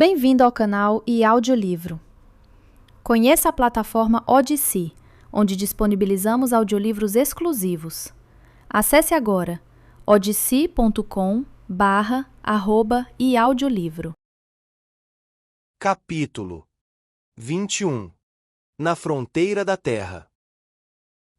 Bem-vindo ao canal e audiolivro. Conheça a plataforma Odysee, onde disponibilizamos audiolivros exclusivos. Acesse agora odysee.com/e-audiolivro. Capítulo 21. Na fronteira da terra.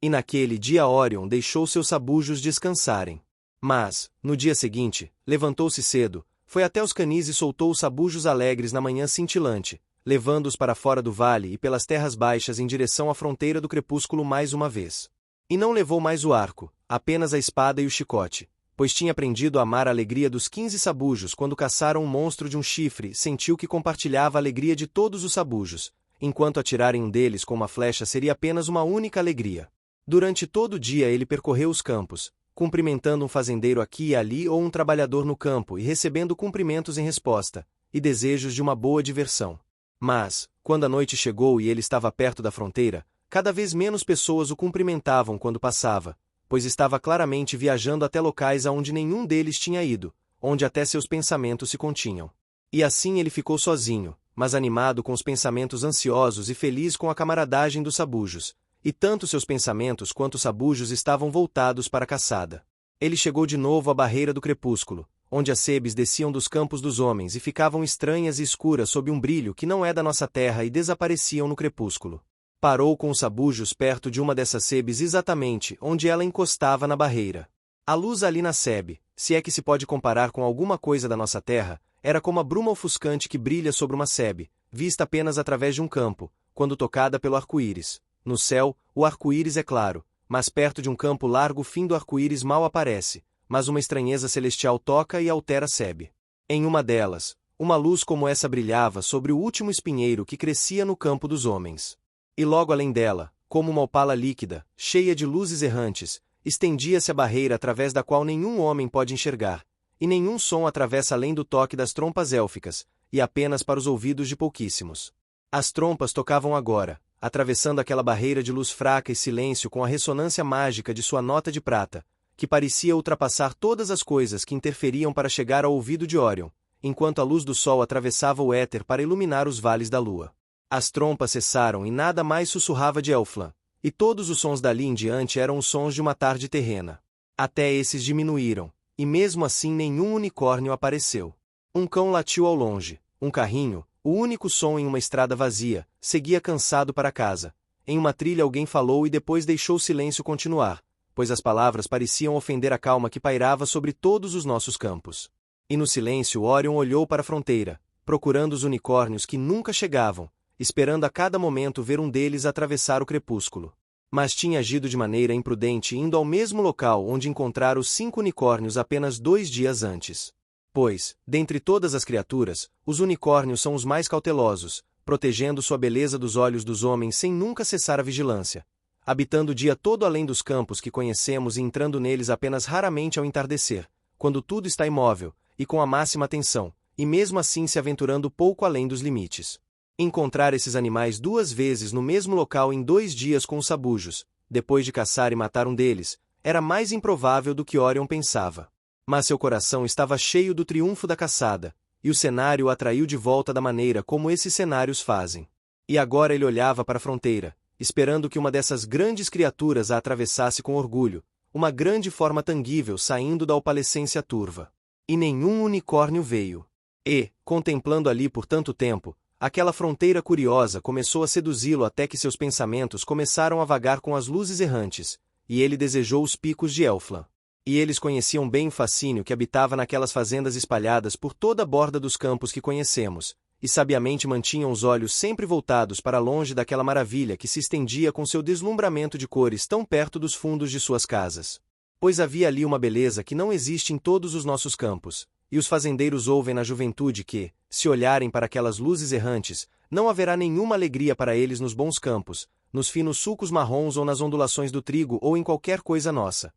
E naquele dia Órion deixou seus sabujos descansarem. Mas, no dia seguinte, levantou-se cedo, foi até os canis e soltou os sabujos alegres na manhã cintilante, levando-os para fora do vale e pelas terras baixas em direção à fronteira do crepúsculo mais uma vez. E não levou mais o arco, apenas a espada e o chicote, pois tinha aprendido a amar a alegria dos 15 sabujos quando caçaram um monstro de um chifre, sentiu que compartilhava a alegria de todos os sabujos, enquanto atirarem um deles com uma flecha seria apenas uma única alegria. Durante todo o dia ele percorreu os campos, cumprimentando um fazendeiro aqui e ali ou um trabalhador no campo e recebendo cumprimentos em resposta, e desejos de uma boa diversão. Mas, quando a noite chegou e ele estava perto da fronteira, cada vez menos pessoas o cumprimentavam quando passava, pois estava claramente viajando até locais aonde nenhum deles tinha ido, onde até seus pensamentos se continham. E assim ele ficou sozinho, mas animado com os pensamentos ansiosos e feliz com a camaradagem dos sabujos, e tanto seus pensamentos quanto os sabujos estavam voltados para a caçada. Ele chegou de novo à barreira do crepúsculo, onde as sebes desciam dos campos dos homens e ficavam estranhas e escuras sob um brilho que não é da nossa terra e desapareciam no crepúsculo. Parou com os sabujos perto de uma dessas sebes exatamente onde ela encostava na barreira. A luz ali na sebe, se é que se pode comparar com alguma coisa da nossa terra, era como a bruma ofuscante que brilha sobre uma sebe, vista apenas através de um campo, quando tocada pelo arco-íris. No céu, o arco-íris é claro, mas perto de um campo largo o fim do arco-íris mal aparece, mas uma estranheza celestial toca e altera a sebe. Em uma delas, uma luz como essa brilhava sobre o último espinheiro que crescia no campo dos homens. E logo além dela, como uma opala líquida, cheia de luzes errantes, estendia-se a barreira através da qual nenhum homem pode enxergar, e nenhum som atravessa além do toque das trompas élficas, e apenas para os ouvidos de pouquíssimos. As trompas tocavam agora, atravessando aquela barreira de luz fraca e silêncio com a ressonância mágica de sua nota de prata, que parecia ultrapassar todas as coisas que interferiam para chegar ao ouvido de Órion, enquanto a luz do sol atravessava o éter para iluminar os vales da lua. As trompas cessaram e nada mais sussurrava de Elflan, e todos os sons dali em diante eram os sons de uma tarde terrena. Até esses diminuíram, e mesmo assim nenhum unicórnio apareceu. Um cão latiu ao longe, um carrinho, o único som em uma estrada vazia, seguia cansado para casa. Em uma trilha alguém falou e depois deixou o silêncio continuar, pois as palavras pareciam ofender a calma que pairava sobre todos os nossos campos. E no silêncio Órion olhou para a fronteira, procurando os unicórnios que nunca chegavam, esperando a cada momento ver um deles atravessar o crepúsculo. Mas tinha agido de maneira imprudente indo ao mesmo local onde encontrara os 5 unicórnios apenas 2 dias antes. Pois, dentre todas as criaturas, os unicórnios são os mais cautelosos, protegendo sua beleza dos olhos dos homens sem nunca cessar a vigilância, habitando o dia todo além dos campos que conhecemos e entrando neles apenas raramente ao entardecer, quando tudo está imóvel, e com a máxima atenção, e mesmo assim se aventurando pouco além dos limites. Encontrar esses animais 2 vezes no mesmo local em 2 dias com os sabujos, depois de caçar e matar um deles, era mais improvável do que Órion pensava. Mas seu coração estava cheio do triunfo da caçada, e o cenário o atraiu de volta da maneira como esses cenários fazem. E agora ele olhava para a fronteira, esperando que uma dessas grandes criaturas a atravessasse com orgulho, uma grande forma tangível saindo da opalescência turva. E nenhum unicórnio veio. E, contemplando ali por tanto tempo, aquela fronteira curiosa começou a seduzi-lo até que seus pensamentos começaram a vagar com as luzes errantes, e ele desejou os picos de Elflan. E eles conheciam bem o fascínio que habitava naquelas fazendas espalhadas por toda a borda dos campos que conhecemos, e sabiamente mantinham os olhos sempre voltados para longe daquela maravilha que se estendia com seu deslumbramento de cores tão perto dos fundos de suas casas. Pois havia ali uma beleza que não existe em todos os nossos campos, e os fazendeiros ouvem na juventude que, se olharem para aquelas luzes errantes, não haverá nenhuma alegria para eles nos bons campos, nos finos sulcos marrons ou nas ondulações do trigo ou em qualquer coisa nossa.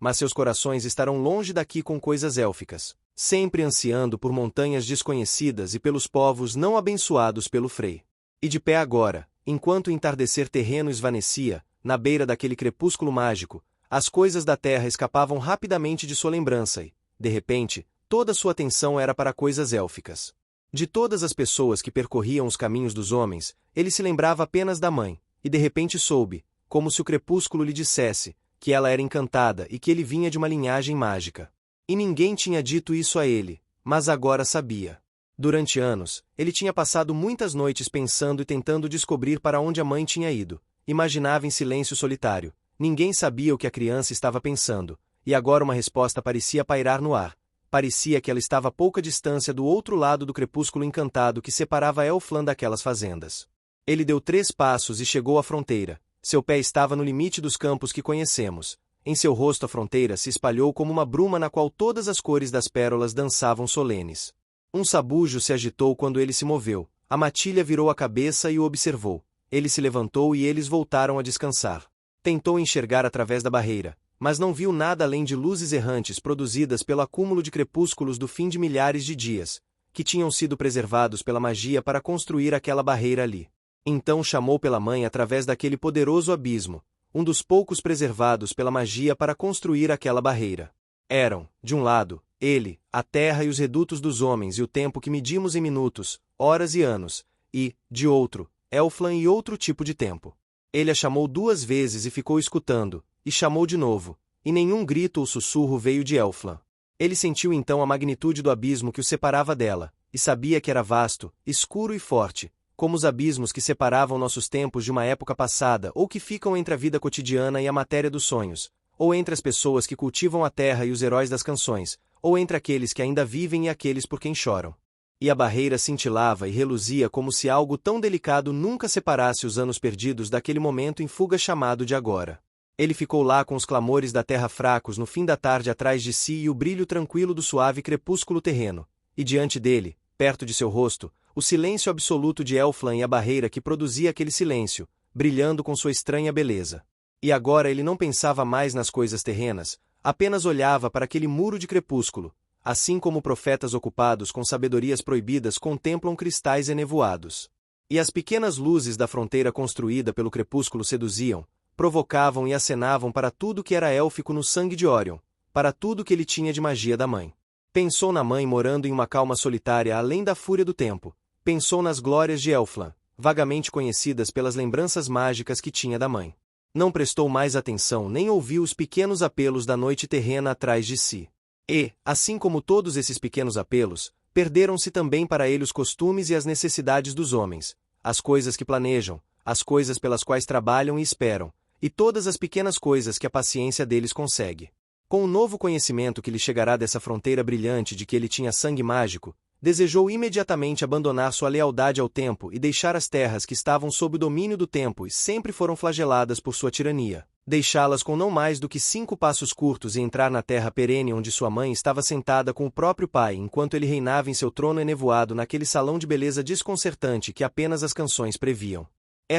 Mas seus corações estarão longe daqui com coisas élficas, sempre ansiando por montanhas desconhecidas e pelos povos não abençoados pelo Frei. E de pé agora, enquanto o entardecer terreno esvanecia, na beira daquele crepúsculo mágico, as coisas da terra escapavam rapidamente de sua lembrança e, de repente, toda sua atenção era para coisas élficas. De todas as pessoas que percorriam os caminhos dos homens, ele se lembrava apenas da mãe, e de repente soube, como se o crepúsculo lhe dissesse, que ela era encantada e que ele vinha de uma linhagem mágica. E ninguém tinha dito isso a ele, mas agora sabia. Durante anos, ele tinha passado muitas noites pensando e tentando descobrir para onde a mãe tinha ido. Imaginava em silêncio solitário. Ninguém sabia o que a criança estava pensando, e agora uma resposta parecia pairar no ar. Parecia que ela estava a pouca distância do outro lado do crepúsculo encantado que separava Elfland daquelas fazendas. Ele deu 3 passos e chegou à fronteira. Seu pé estava no limite dos campos que conhecemos. Em seu rosto a fronteira se espalhou como uma bruma na qual todas as cores das pérolas dançavam solenes. Um sabujo se agitou quando ele se moveu. A matilha virou a cabeça e o observou. Ele se levantou e eles voltaram a descansar. Tentou enxergar através da barreira, mas não viu nada além de luzes errantes produzidas pelo acúmulo de crepúsculos do fim de milhares de dias, que tinham sido preservados pela magia para construir aquela barreira ali. Então chamou pela mãe através daquele poderoso abismo, um dos poucos preservados pela magia para construir aquela barreira. Eram, de um lado, ele, a terra e os redutos dos homens e o tempo que medimos em minutos, horas e anos, e, de outro, Elfland e outro tipo de tempo. Ele a chamou 2 vezes e ficou escutando, e chamou de novo, e nenhum grito ou sussurro veio de Elfland. Ele sentiu então a magnitude do abismo que o separava dela, e sabia que era vasto, escuro e forte, como os abismos que separavam nossos tempos de uma época passada ou que ficam entre a vida cotidiana e a matéria dos sonhos, ou entre as pessoas que cultivam a terra e os heróis das canções, ou entre aqueles que ainda vivem e aqueles por quem choram. E a barreira cintilava e reluzia como se algo tão delicado nunca separasse os anos perdidos daquele momento em fuga chamado de agora. Ele ficou lá com os clamores da terra fracos no fim da tarde atrás de si e o brilho tranquilo do suave crepúsculo terreno, e diante dele, perto de seu rosto, o silêncio absoluto de Elfland e a barreira que produzia aquele silêncio, brilhando com sua estranha beleza. E agora ele não pensava mais nas coisas terrenas, apenas olhava para aquele muro de crepúsculo, assim como profetas ocupados com sabedorias proibidas contemplam cristais enevoados. E as pequenas luzes da fronteira construída pelo crepúsculo seduziam, provocavam e acenavam para tudo que era élfico no sangue de Orion, para tudo que ele tinha de magia da mãe. Pensou na mãe morando em uma calma solitária além da fúria do tempo. Pensou nas glórias de Elfland, vagamente conhecidas pelas lembranças mágicas que tinha da mãe. Não prestou mais atenção nem ouviu os pequenos apelos da noite terrena atrás de si. E, assim como todos esses pequenos apelos, perderam-se também para ele os costumes e as necessidades dos homens, as coisas que planejam, as coisas pelas quais trabalham e esperam, e todas as pequenas coisas que a paciência deles consegue. Com o novo conhecimento que lhe chegará dessa fronteira brilhante de que ele tinha sangue mágico, desejou imediatamente abandonar sua lealdade ao tempo e deixar as terras que estavam sob o domínio do tempo e sempre foram flageladas por sua tirania, deixá-las com não mais do que 5 passos curtos e entrar na terra perene onde sua mãe estava sentada com o próprio pai enquanto ele reinava em seu trono enevoado naquele salão de beleza desconcertante que apenas as canções previam.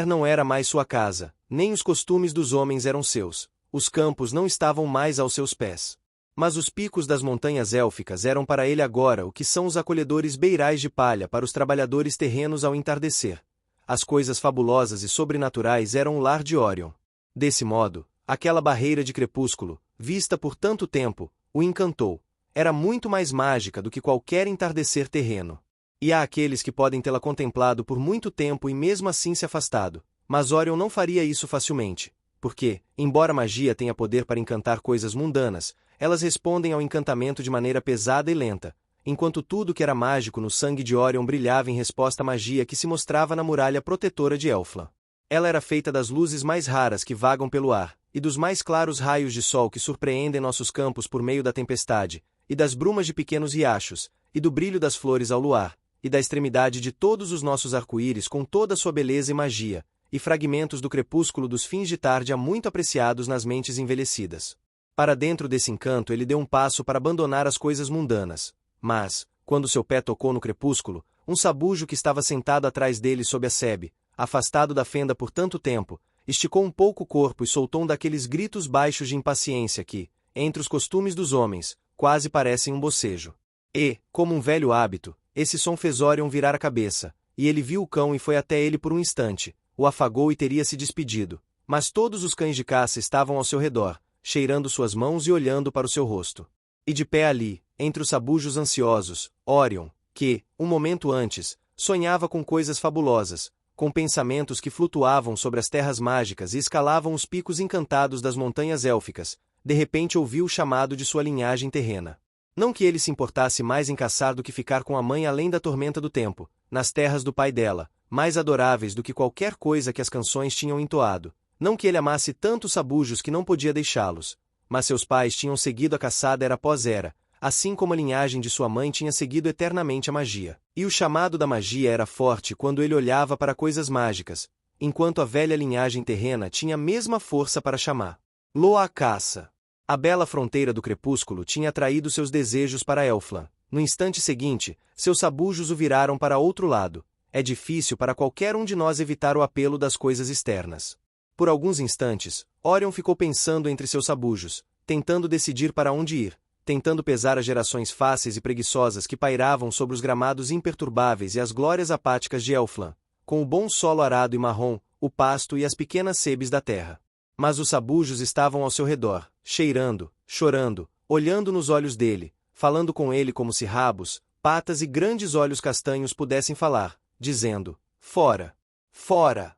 Não era mais sua casa, nem os costumes dos homens eram seus, os campos não estavam mais aos seus pés. Mas os picos das montanhas élficas eram para ele agora o que são os acolhedores beirais de palha para os trabalhadores terrenos ao entardecer. As coisas fabulosas e sobrenaturais eram o lar de Orion. Desse modo, aquela barreira de crepúsculo, vista por tanto tempo, o encantou. Era muito mais mágica do que qualquer entardecer terreno. E há aqueles que podem tê-la contemplado por muito tempo e mesmo assim se afastado, mas Orion não faria isso facilmente, porque, embora a magia tenha poder para encantar coisas mundanas, elas respondem ao encantamento de maneira pesada e lenta, enquanto tudo que era mágico no sangue de Orion brilhava em resposta à magia que se mostrava na muralha protetora de Elfland. Ela era feita das luzes mais raras que vagam pelo ar, e dos mais claros raios de sol que surpreendem nossos campos por meio da tempestade, e das brumas de pequenos riachos, e do brilho das flores ao luar, e da extremidade de todos os nossos arco-íris com toda a sua beleza e magia, e fragmentos do crepúsculo dos fins de tarde há muito apreciados nas mentes envelhecidas. Para dentro desse encanto ele deu um passo para abandonar as coisas mundanas, mas, quando seu pé tocou no crepúsculo, um sabujo que estava sentado atrás dele sob a sebe, afastado da fenda por tanto tempo, esticou um pouco o corpo e soltou um daqueles gritos baixos de impaciência que, entre os costumes dos homens, quase parecem um bocejo. E, como um velho hábito, esse som fez Orion virar a cabeça, e ele viu o cão e foi até ele por um instante, o afagou e teria se despedido, mas todos os cães de caça estavam ao seu redor, cheirando suas mãos e olhando para o seu rosto. E de pé ali, entre os sabujos ansiosos, Orion, que, um momento antes, sonhava com coisas fabulosas, com pensamentos que flutuavam sobre as terras mágicas e escalavam os picos encantados das montanhas élficas, de repente ouviu o chamado de sua linhagem terrena. Não que ele se importasse mais em caçar do que ficar com a mãe além da tormenta do tempo, nas terras do pai dela, mais adoráveis do que qualquer coisa que as canções tinham entoado. Não que ele amasse tanto os sabujos que não podia deixá-los, mas seus pais tinham seguido a caçada era após era, assim como a linhagem de sua mãe tinha seguido eternamente a magia. E o chamado da magia era forte quando ele olhava para coisas mágicas, enquanto a velha linhagem terrena tinha a mesma força para chamar. Loa a caça. A bela fronteira do crepúsculo tinha atraído seus desejos para Elfland. No instante seguinte, seus sabujos o viraram para outro lado. É difícil para qualquer um de nós evitar o apelo das coisas externas. Por alguns instantes, Orion ficou pensando entre seus sabujos, tentando decidir para onde ir, tentando pesar as gerações fáceis e preguiçosas que pairavam sobre os gramados imperturbáveis e as glórias apáticas de Elfland, com o bom solo arado e marrom, o pasto e as pequenas sebes da terra. Mas os sabujos estavam ao seu redor, cheirando, chorando, olhando nos olhos dele, falando com ele como se rabos, patas e grandes olhos castanhos pudessem falar, dizendo: fora! Fora!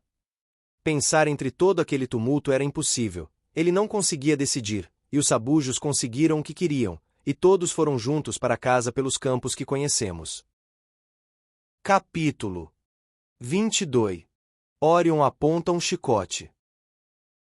Pensar entre todo aquele tumulto era impossível. Ele não conseguia decidir, e os sabujos conseguiram o que queriam, e todos foram juntos para casa pelos campos que conhecemos. Capítulo 22. Orion aponta um chicote.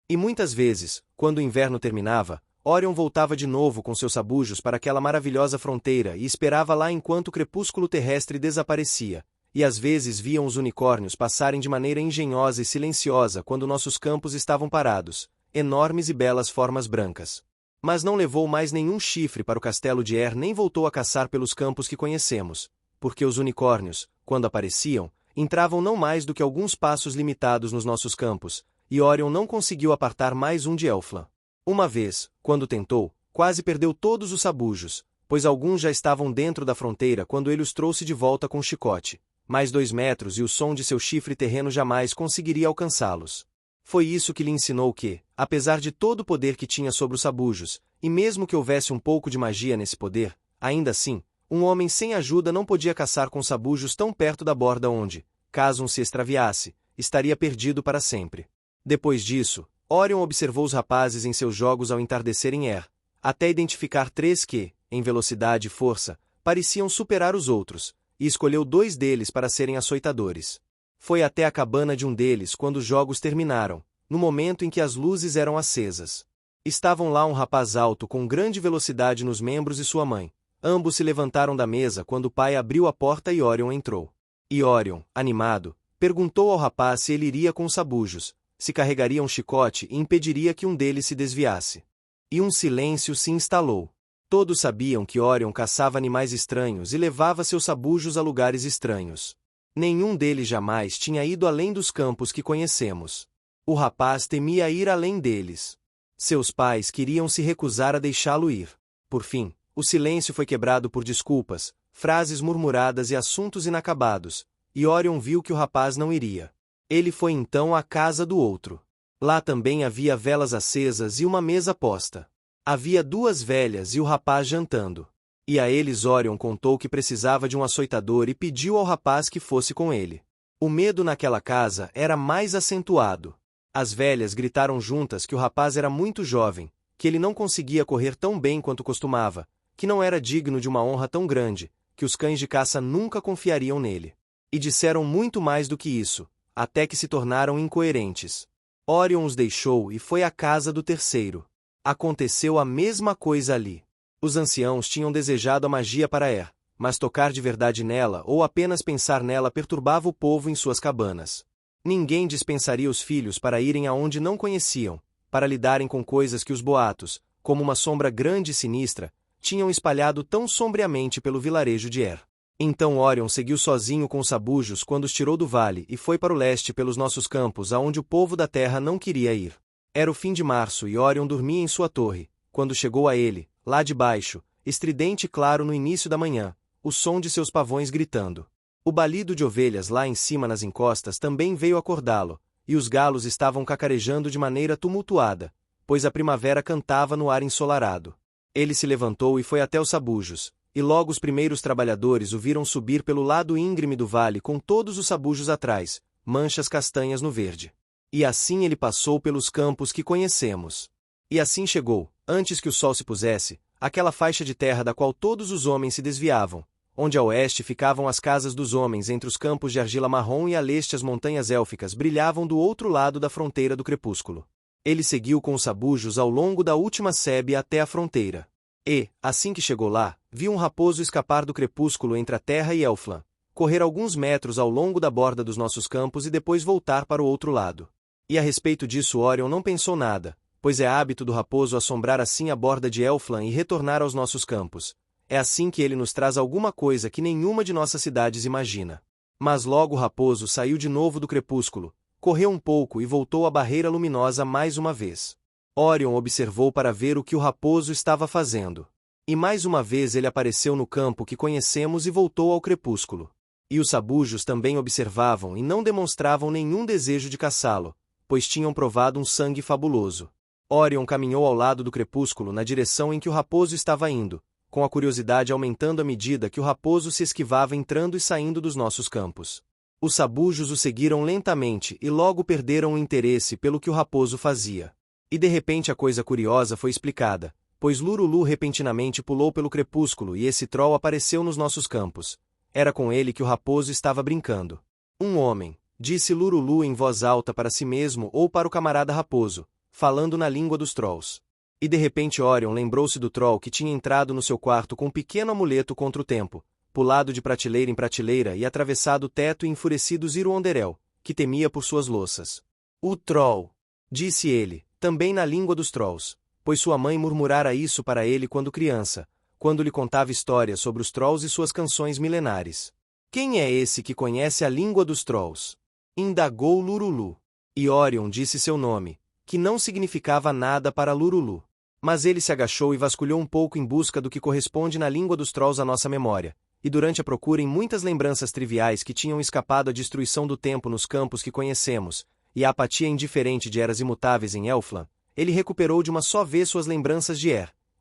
E muitas vezes, quando o inverno terminava, Orion voltava de novo com seus sabujos para aquela maravilhosa fronteira e esperava lá enquanto o crepúsculo terrestre desaparecia, e às vezes viam os unicórnios passarem de maneira engenhosa e silenciosa quando nossos campos estavam parados, enormes e belas formas brancas. Mas não levou mais nenhum chifre para o castelo de Er nem voltou a caçar pelos campos que conhecemos, porque os unicórnios, quando apareciam, entravam não mais do que alguns passos limitados nos nossos campos, e Orion não conseguiu apartar mais um de Elfland. Uma vez, quando tentou, quase perdeu todos os sabujos, pois alguns já estavam dentro da fronteira quando ele os trouxe de volta com o chicote. Mais 2 metros e o som de seu chifre terreno jamais conseguiria alcançá-los. Foi isso que lhe ensinou que, apesar de todo o poder que tinha sobre os sabujos, e mesmo que houvesse um pouco de magia nesse poder, ainda assim, um homem sem ajuda não podia caçar com sabujos tão perto da borda onde, caso um se extraviasse, estaria perdido para sempre. Depois disso, Orion observou os rapazes em seus jogos ao entardecer em Er, até identificar 3 que, em velocidade e força, pareciam superar os outros, e escolheu 2 deles para serem açoitadores. Foi até a cabana de um deles quando os jogos terminaram, no momento em que as luzes eram acesas. Estavam lá um rapaz alto com grande velocidade nos membros e sua mãe. Ambos se levantaram da mesa quando o pai abriu a porta e Orion entrou. E Orion, animado, perguntou ao rapaz se ele iria com os sabujos, se carregaria um chicote e impediria que um deles se desviasse. E um silêncio se instalou. Todos sabiam que Orion caçava animais estranhos e levava seus sabujos a lugares estranhos. Nenhum deles jamais tinha ido além dos campos que conhecemos. O rapaz temia ir além deles. Seus pais queriam se recusar a deixá-lo ir. Por fim, o silêncio foi quebrado por desculpas, frases murmuradas e assuntos inacabados, e Orion viu que o rapaz não iria. Ele foi então à casa do outro. Lá também havia velas acesas e uma mesa posta. Havia 2 velhas e o rapaz jantando. E a eles Orion contou que precisava de um açoitador e pediu ao rapaz que fosse com ele. O medo naquela casa era mais acentuado. As velhas gritaram juntas que o rapaz era muito jovem, que ele não conseguia correr tão bem quanto costumava, que não era digno de uma honra tão grande, que os cães de caça nunca confiariam nele. E disseram muito mais do que isso, até que se tornaram incoerentes. Orion os deixou e foi à casa do terceiro. Aconteceu a mesma coisa ali. Os anciãos tinham desejado a magia para Er, mas tocar de verdade nela ou apenas pensar nela perturbava o povo em suas cabanas. Ninguém dispensaria os filhos para irem aonde não conheciam, para lidarem com coisas que os boatos, como uma sombra grande e sinistra, tinham espalhado tão sombriamente pelo vilarejo de Er. Então Orion seguiu sozinho com os sabujos quando os tirou do vale e foi para o leste pelos nossos campos aonde o povo da terra não queria ir. Era o fim de março e Orion dormia em sua torre, quando chegou a ele, lá de baixo, estridente e claro no início da manhã, o som de seus pavões gritando. O balido de ovelhas lá em cima nas encostas também veio acordá-lo, e os galos estavam cacarejando de maneira tumultuada, pois a primavera cantava no ar ensolarado. Ele se levantou e foi até os sabujos, e logo os primeiros trabalhadores o viram subir pelo lado íngreme do vale com todos os sabujos atrás, manchas castanhas no verde. E assim ele passou pelos campos que conhecemos. E assim chegou, antes que o sol se pusesse, àquela faixa de terra da qual todos os homens se desviavam, onde a oeste ficavam as casas dos homens entre os campos de argila marrom e a leste as montanhas élficas brilhavam do outro lado da fronteira do crepúsculo. Ele seguiu com os sabujos ao longo da última sebe até a fronteira. E, assim que chegou lá, viu um raposo escapar do crepúsculo entre a terra e Elfland, correr alguns metros ao longo da borda dos nossos campos e depois voltar para o outro lado. E a respeito disso Orion não pensou nada, pois é hábito do raposo assombrar assim a borda de Elfland e retornar aos nossos campos. É assim que ele nos traz alguma coisa que nenhuma de nossas cidades imagina. Mas logo o raposo saiu de novo do crepúsculo, correu um pouco e voltou à barreira luminosa mais uma vez. Orion observou para ver o que o raposo estava fazendo. E mais uma vez ele apareceu no campo que conhecemos e voltou ao crepúsculo. E os sabujos também observavam e não demonstravam nenhum desejo de caçá-lo, pois tinham provado um sangue fabuloso. Orion caminhou ao lado do crepúsculo na direção em que o raposo estava indo, com a curiosidade aumentando à medida que o raposo se esquivava entrando e saindo dos nossos campos. Os sabujos o seguiram lentamente e logo perderam o interesse pelo que o raposo fazia. E de repente a coisa curiosa foi explicada, pois Lurulu repentinamente pulou pelo crepúsculo e esse troll apareceu nos nossos campos. Era com ele que o raposo estava brincando. Um homem, disse Lurulu em voz alta para si mesmo ou para o camarada raposo, falando na língua dos trolls. E de repente Orion lembrou-se do troll que tinha entrado no seu quarto com um pequeno amuleto contra o tempo, pulado de prateleira em prateleira e atravessado o teto e enfurecido Ziruonderel, que temia por suas louças. O troll, disse ele, também na língua dos trolls, pois sua mãe murmurara isso para ele quando criança, quando lhe contava histórias sobre os trolls e suas canções milenares. Quem é esse que conhece a língua dos trolls? Indagou Lurulu. E Orion disse seu nome, que não significava nada para Lurulu. Mas ele se agachou e vasculhou um pouco em busca do que corresponde na língua dos trolls à nossa memória, e durante a procura em muitas lembranças triviais que tinham escapado à destruição do tempo nos campos que conhecemos, e a apatia indiferente de eras imutáveis em Elfland, ele recuperou de uma só vez suas lembranças de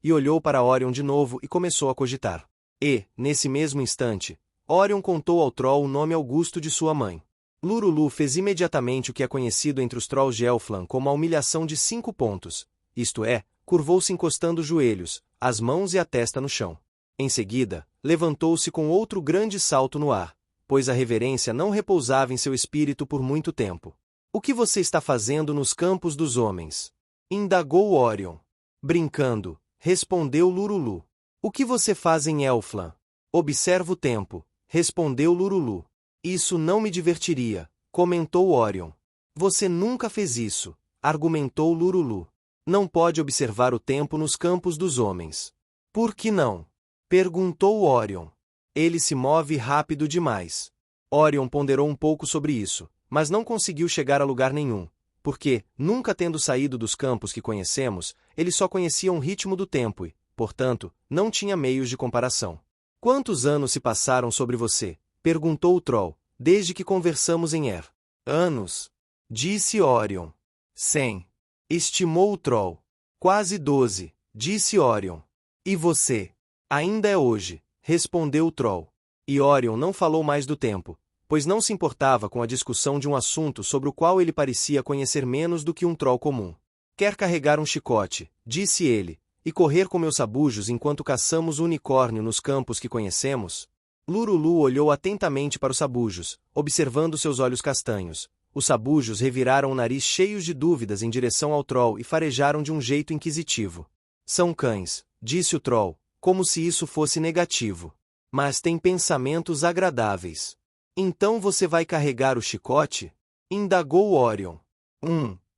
e olhou para Orion de novo e começou a cogitar. E, nesse mesmo instante, Orion contou ao troll o nome augusto de sua mãe. Lurulu fez imediatamente o que é conhecido entre os trolls de Elfland como a humilhação de 5 pontos, isto é, curvou-se encostando os joelhos, as mãos e a testa no chão. Em seguida, levantou-se com outro grande salto no ar, pois a reverência não repousava em seu espírito por muito tempo. O que você está fazendo nos campos dos homens? Indagou Orion. Brincando, respondeu Lurulu. O que você faz em Elfland? Observa o tempo, respondeu Lurulu. Isso não me divertiria, comentou Orion. Você nunca fez isso, argumentou Lurulu. Não pode observar o tempo nos campos dos homens. Por que não? Perguntou Orion. Ele se move rápido demais. Orion ponderou um pouco sobre isso, mas não conseguiu chegar a lugar nenhum, porque, nunca tendo saído dos campos que conhecemos, ele só conhecia um ritmo do tempo e, portanto, não tinha meios de comparação. Quantos anos se passaram sobre você? Perguntou o troll, desde que conversamos em Anos. Disse Orion. 100. Estimou o troll. Quase 12, disse Orion. E você? Ainda é hoje, respondeu o troll. E Orion não falou mais do tempo, pois não se importava com a discussão de um assunto sobre o qual ele parecia conhecer menos do que um troll comum. Quer carregar um chicote, disse ele, e correr com meus sabujos enquanto caçamos o unicórnio nos campos que conhecemos? Lurulu olhou atentamente para os sabujos, observando seus olhos castanhos. Os sabujos reviraram o nariz cheios de dúvidas em direção ao troll e farejaram de um jeito inquisitivo. São cães, disse o troll, como se isso fosse negativo. Mas têm pensamentos agradáveis. Então você vai carregar o chicote? Indagou Orion.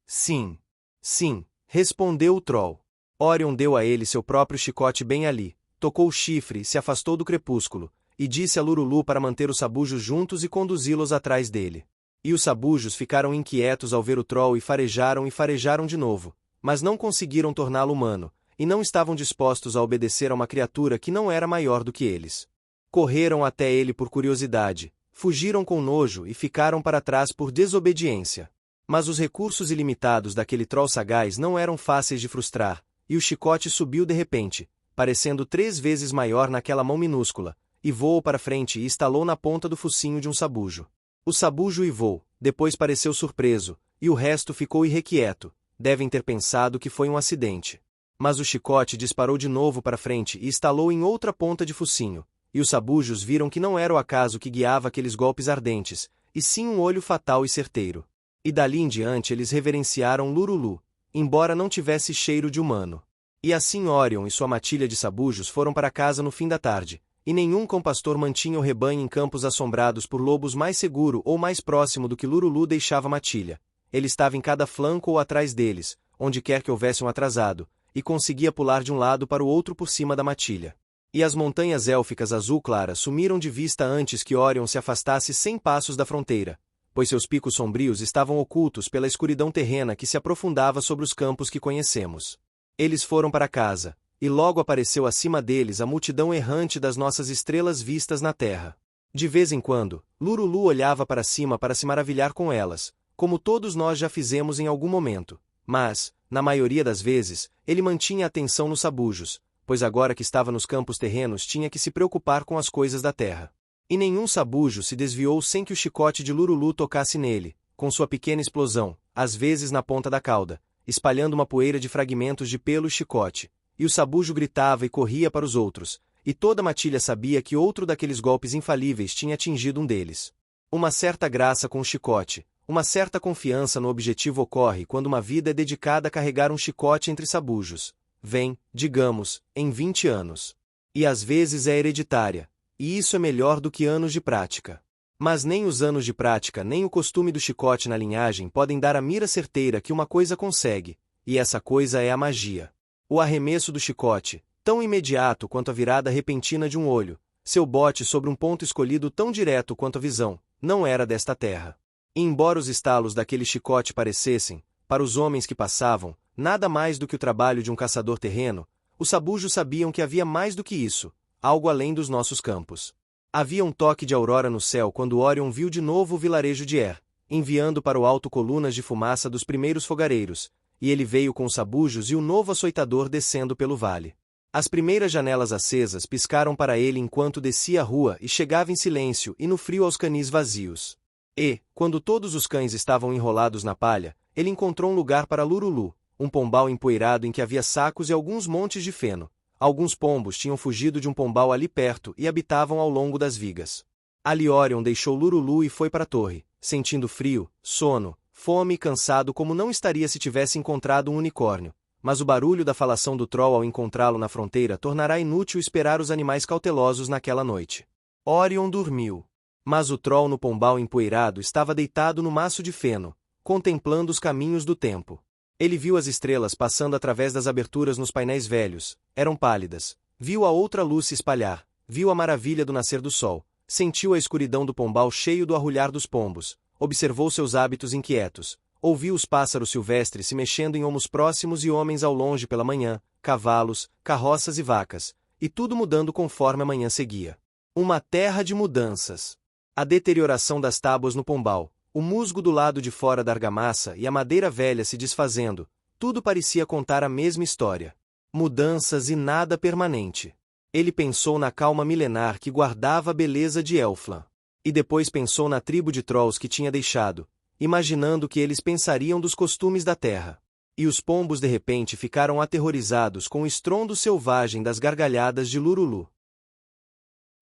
Sim. Sim, respondeu o troll. Orion deu a ele seu próprio chicote bem ali, tocou o chifre e se afastou do crepúsculo, e disse a Lurulu para manter os sabujos juntos e conduzi-los atrás dele. E os sabujos ficaram inquietos ao ver o troll e farejaram de novo, mas não conseguiram torná-lo humano, e não estavam dispostos a obedecer a uma criatura que não era maior do que eles. Correram até ele por curiosidade, fugiram com nojo e ficaram para trás por desobediência. Mas os recursos ilimitados daquele troll sagaz não eram fáceis de frustrar, e o chicote subiu de repente, parecendo 3 vezes maior naquela mão minúscula, e voou para frente e estalou na ponta do focinho de um sabujo. O sabujo uivou, depois pareceu surpreso, e o resto ficou irrequieto. Devem ter pensado que foi um acidente. Mas o chicote disparou de novo para frente e estalou em outra ponta de focinho, e os sabujos viram que não era o acaso que guiava aqueles golpes ardentes, e sim um olho fatal e certeiro. E dali em diante eles reverenciaram Lurulu, embora não tivesse cheiro de humano. E assim Orion e sua matilha de sabujos foram para casa no fim da tarde, e nenhum cão-pastor mantinha o rebanho em campos assombrados por lobos mais seguro ou mais próximo do que Lurulu deixava a matilha. Ele estava em cada flanco ou atrás deles, onde quer que houvesse um atrasado, e conseguia pular de um lado para o outro por cima da matilha. E as montanhas élficas azul clara sumiram de vista antes que Orion se afastasse 100 passos da fronteira, pois seus picos sombrios estavam ocultos pela escuridão terrena que se aprofundava sobre os campos que conhecemos. Eles foram para casa, e logo apareceu acima deles a multidão errante das nossas estrelas vistas na terra. De vez em quando, Lurulu olhava para cima para se maravilhar com elas, como todos nós já fizemos em algum momento, mas, na maioria das vezes, ele mantinha a atenção nos sabujos, pois agora que estava nos campos terrenos tinha que se preocupar com as coisas da terra. E nenhum sabujo se desviou sem que o chicote de Lurulu tocasse nele, com sua pequena explosão, às vezes na ponta da cauda, espalhando uma poeira de fragmentos de pelo e chicote, e o sabujo gritava e corria para os outros, e toda a matilha sabia que outro daqueles golpes infalíveis tinha atingido um deles. Uma certa graça com o chicote, uma certa confiança no objetivo ocorre quando uma vida é dedicada a carregar um chicote entre sabujos. Vem, digamos, em 20 anos. E às vezes é hereditária, e isso é melhor do que anos de prática. Mas nem os anos de prática nem o costume do chicote na linhagem podem dar a mira certeira que uma coisa consegue, e essa coisa é a magia. O arremesso do chicote, tão imediato quanto a virada repentina de um olho, seu bote sobre um ponto escolhido tão direto quanto a visão, não era desta terra. E embora os estalos daquele chicote parecessem, para os homens que passavam, nada mais do que o trabalho de um caçador terreno, os sabujos sabiam que havia mais do que isso, algo além dos nossos campos. Havia um toque de aurora no céu quando Orion viu de novo o vilarejo de Er, enviando para o alto colunas de fumaça dos primeiros fogareiros, e ele veio com os sabujos e o novo açoitador descendo pelo vale. As primeiras janelas acesas piscaram para ele enquanto descia a rua e chegava em silêncio e no frio aos canis vazios. E, quando todos os cães estavam enrolados na palha, ele encontrou um lugar para Lurulu, um pombal empoeirado em que havia sacos e alguns montes de feno. Alguns pombos tinham fugido de um pombal ali perto e habitavam ao longo das vigas. Ali Orion deixou Lurulu e foi para a torre, sentindo frio, sono, fome e cansado como não estaria se tivesse encontrado um unicórnio, mas o barulho da falação do troll ao encontrá-lo na fronteira tornará inútil esperar os animais cautelosos naquela noite. Orion dormiu. Mas o troll no pombal empoeirado estava deitado no maço de feno, contemplando os caminhos do tempo. Ele viu as estrelas passando através das aberturas nos painéis velhos, eram pálidas. Viu a outra luz se espalhar, viu a maravilha do nascer do sol, sentiu a escuridão do pombal cheio do arrulhar dos pombos, observou seus hábitos inquietos, ouviu os pássaros silvestres se mexendo em olmos próximos e homens ao longe pela manhã, cavalos, carroças e vacas, e tudo mudando conforme a manhã seguia. Uma terra de mudanças. A deterioração das tábuas no pombal, o musgo do lado de fora da argamassa e a madeira velha se desfazendo, tudo parecia contar a mesma história. Mudanças e nada permanente. Ele pensou na calma milenar que guardava a beleza de Elfland. E depois pensou na tribo de trolls que tinha deixado, imaginando o que eles pensariam dos costumes da terra. E os pombos de repente ficaram aterrorizados com o estrondo selvagem das gargalhadas de Lurulu.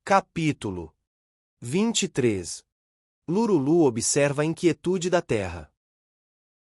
Capítulo 23. Lurulu observa a inquietude da terra.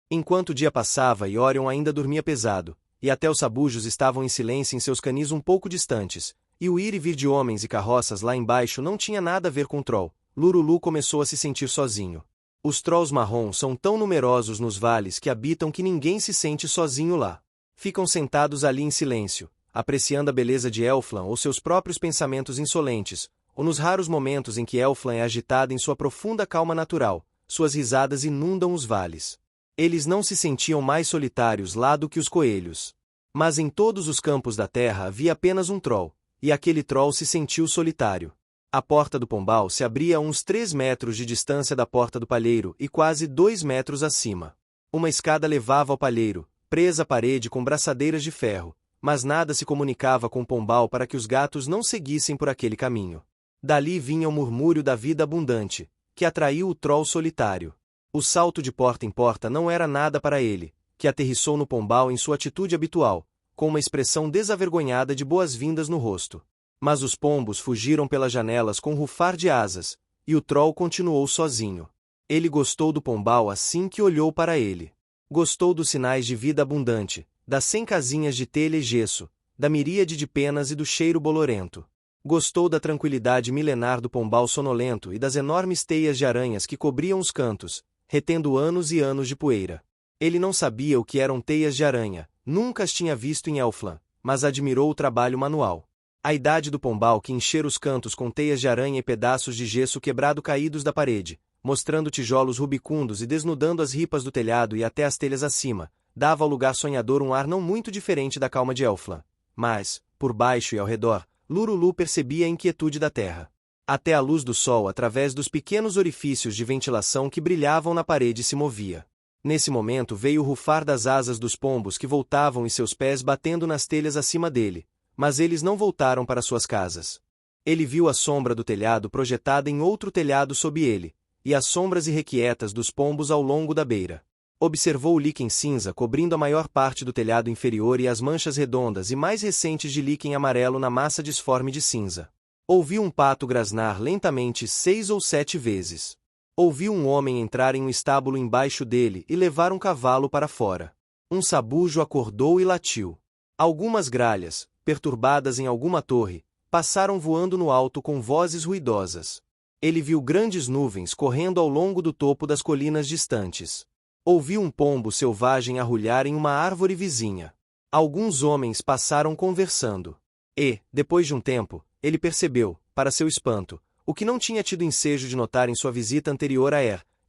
Enquanto o dia passava e Orion ainda dormia pesado, e até os sabujos estavam em silêncio em seus canis um pouco distantes, e o ir e vir de homens e carroças lá embaixo não tinha nada a ver com o troll, Lurulu começou a se sentir sozinho. Os trolls marrons são tão numerosos nos vales que habitam que ninguém se sente sozinho lá. Ficam sentados ali em silêncio, apreciando a beleza de Elfland ou seus próprios pensamentos insolentes, ou nos raros momentos em que Elfland é agitada em sua profunda calma natural, suas risadas inundam os vales. Eles não se sentiam mais solitários lá do que os coelhos. Mas em todos os campos da terra havia apenas um troll, e aquele troll se sentiu solitário. A porta do pombal se abria a uns 3 metros de distância da porta do palheiro e quase 2 metros acima. Uma escada levava ao palheiro, presa à parede com braçadeiras de ferro, mas nada se comunicava com Pombal para que os gatos não seguissem por aquele caminho. Dali vinha o murmúrio da vida abundante, que atraiu o troll solitário. O salto de porta em porta não era nada para ele, que aterrissou no Pombal em sua atitude habitual, com uma expressão desavergonhada de boas-vindas no rosto. Mas os pombos fugiram pelas janelas com rufar de asas, e o troll continuou sozinho. Ele gostou do Pombal assim que olhou para ele. Gostou dos sinais de vida abundante, das 100 casinhas de telha e gesso, da miríade de penas e do cheiro bolorento. Gostou da tranquilidade milenar do Pombal sonolento e das enormes teias de aranhas que cobriam os cantos, retendo anos e anos de poeira. Ele não sabia o que eram teias de aranha, nunca as tinha visto em Elfland, mas admirou o trabalho manual. A idade do Pombal que encher os cantos com teias de aranha e pedaços de gesso quebrado caídos da parede, mostrando tijolos rubicundos e desnudando as ripas do telhado e até as telhas acima, dava ao lugar sonhador um ar não muito diferente da calma de Elfland. Mas, por baixo e ao redor, Luru-Lu percebia a inquietude da terra. Até a luz do sol através dos pequenos orifícios de ventilação que brilhavam na parede se movia. Nesse momento veio o rufar das asas dos pombos que voltavam e seus pés batendo nas telhas acima dele, mas eles não voltaram para suas casas. Ele viu a sombra do telhado projetada em outro telhado sob ele, e as sombras irrequietas dos pombos ao longo da beira. Observou o líquen cinza cobrindo a maior parte do telhado inferior e as manchas redondas e mais recentes de líquen amarelo na massa disforme de cinza. Ouviu um pato grasnar lentamente 6 ou 7 vezes. Ouviu um homem entrar em um estábulo embaixo dele e levar um cavalo para fora. Um sabujo acordou e latiu. Algumas gralhas, perturbadas em alguma torre, passaram voando no alto com vozes ruidosas. Ele viu grandes nuvens correndo ao longo do topo das colinas distantes. Ouviu um pombo selvagem arrulhar em uma árvore vizinha. Alguns homens passaram conversando. E, depois de um tempo, ele percebeu, para seu espanto, o que não tinha tido ensejo de notar em sua visita anterior a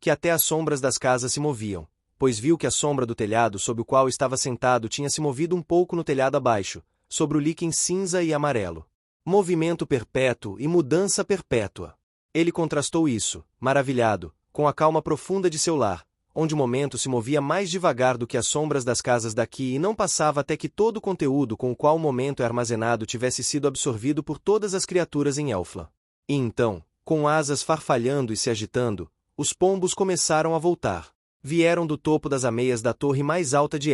que até as sombras das casas se moviam, pois viu que a sombra do telhado sob o qual estava sentado tinha se movido um pouco no telhado abaixo, sobre o líquen cinza e amarelo. Movimento perpétuo e mudança perpétua. Ele contrastou isso, maravilhado, com a calma profunda de seu lar, onde o momento se movia mais devagar do que as sombras das casas daqui e não passava até que todo o conteúdo com o qual o momento é armazenado tivesse sido absorvido por todas as criaturas em Elfland. E então, com asas farfalhando e se agitando, os pombos começaram a voltar. Vieram do topo das ameias da torre mais alta de